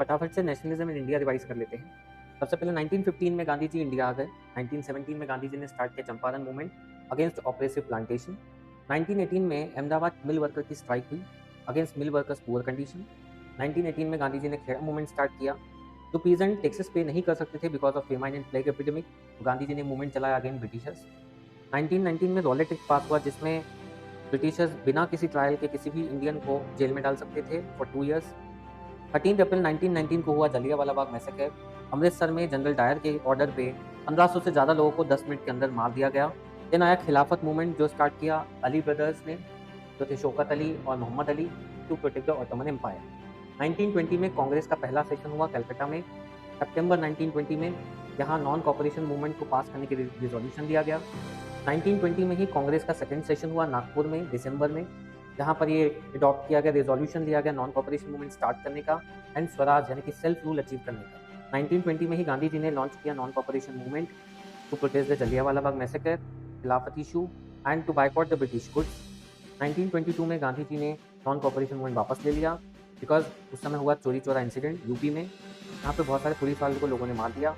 फटाफट से nationalism in India revise कर लेते हैं। सबसे पहले 1915 में गांधी जी इंडिया आ गए। 1917 में गांधी जी ने स्टार्ट किया Champaran movement against oppressive plantation. 1918 में अहमदाबाद मिल वर्कर की स्ट्राइक हुई अगेंस्ट मिल वर्कर्स पुअर कंडीशन। 1918 में गांधी जी ने खेड़ा मूवमेंट स्टार्ट किया। तो पीजेंट टैक्सेस पे नहीं कर सकते थे because of famine and plague epidemic, तो गांधी जी ने मूवमेंट चलाया अगेंस्ट ब्रिटिशर्स। 1919 में रॉलेट एक्ट पास हुआ जिसमें ब्रिटिशर्स बिना किसी ट्रायल के किसी भी इंडियन को जेल में डाल सकते थे फॉर 2 ईयर्स। 13 अप्रैल 1919 को हुआ जलियांवाला बाग मैसेकर। अमृतसर में जनरल डायर के ऑर्डर पे 1500 से ज़्यादा लोगों को 10 मिनट के अंदर मार दिया गया। देन आया खिलाफत मूवमेंट जो स्टार्ट किया अली ब्रदर्स ने, जो थे शौकत अली और Mohammad Ali, to protect the Ottoman Empire. 1920 में कांग्रेस का पहला सेशन हुआ कलकत्ता में। सितंबर 1920 में यहाँ नॉन कॉपरेशन मूवमेंट को पास करने के लिए रिजोल्यूशन दिया गया। 1920 में ही कांग्रेस का सेकंड सेशन हुआ नागपुर में दिसंबर में, जहाँ पर ये अडॉप्ट किया गया, रिजोल्यूशन लिया गया नॉन कॉपरेशन मूवमेंट स्टार्ट करने का एंड स्वराज यानी कि सेल्फ रूल अचीव करने का। 1920 में ही गांधी जी ने लॉन्च किया non cooperation movement to protest the Jallianwala Bagh massacre, Khilafat issue and to boycott the British goods. 1922 में गांधी जी ने नॉन कॉपरेशन मूवमेंट वापस ले लिया बिकॉज उस समय हुआ चोरी चोरा इंसिडेंट यूपी में, यहाँ पे बहुत सारे पुलिस वालों को लोगों ने मार दिया।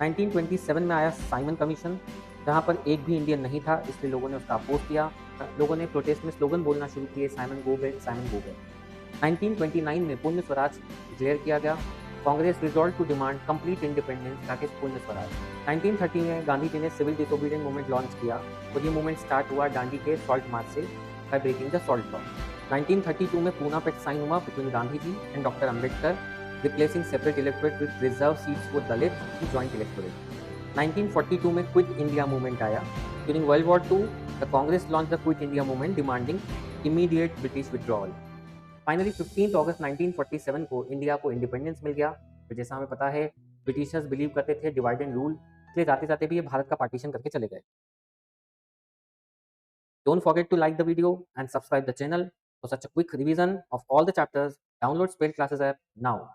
1927 में आया साइमन कमीशन, जहाँ पर एक भी इंडियन नहीं था, इसलिए लोगों ने उसका अपोज किया। लोगों ने प्रोटेस्ट में स्लोगन बोलना शुरू किए, Simon go back, Simon go back. 1929 में पूर्ण स्वराज डिक्लेयर किया गया। Congress resolve to demand complete independence ताकि पूर्ण स्वराज। 1930 में गांधी जी ने सिविल डिसोबीडियंट मूवमेंट लॉन्च किया और ये मूवमेंट स्टार्ट हुआ दांडी के सॉल्ट मार्च से by breaking the salt law. 1932 में पूना पैक्ट साइन हुआ between Gandhi ji and doctor Ambedkar, replacing separate electorate with reserved seats for Dalits in joint electorate. 1942 में क्विट इंडिया मूवमेंट आया। During World War II, the Congress launched the Quit India movement demanding immediate British withdrawal. Finally, 15 अगस्त 1947 को India को independence मिल गया। तो जैसा हमें पता है ब्रिटिशर्स बिलीव करते थे डिवाइड एंड रूल, इसलिए जाते जाते भी ये भारत का पार्टीशन करके चले गए। Don't forget to like the video and subscribe the channel for such a quick revision of all the chapters. Download Spell Classes app now.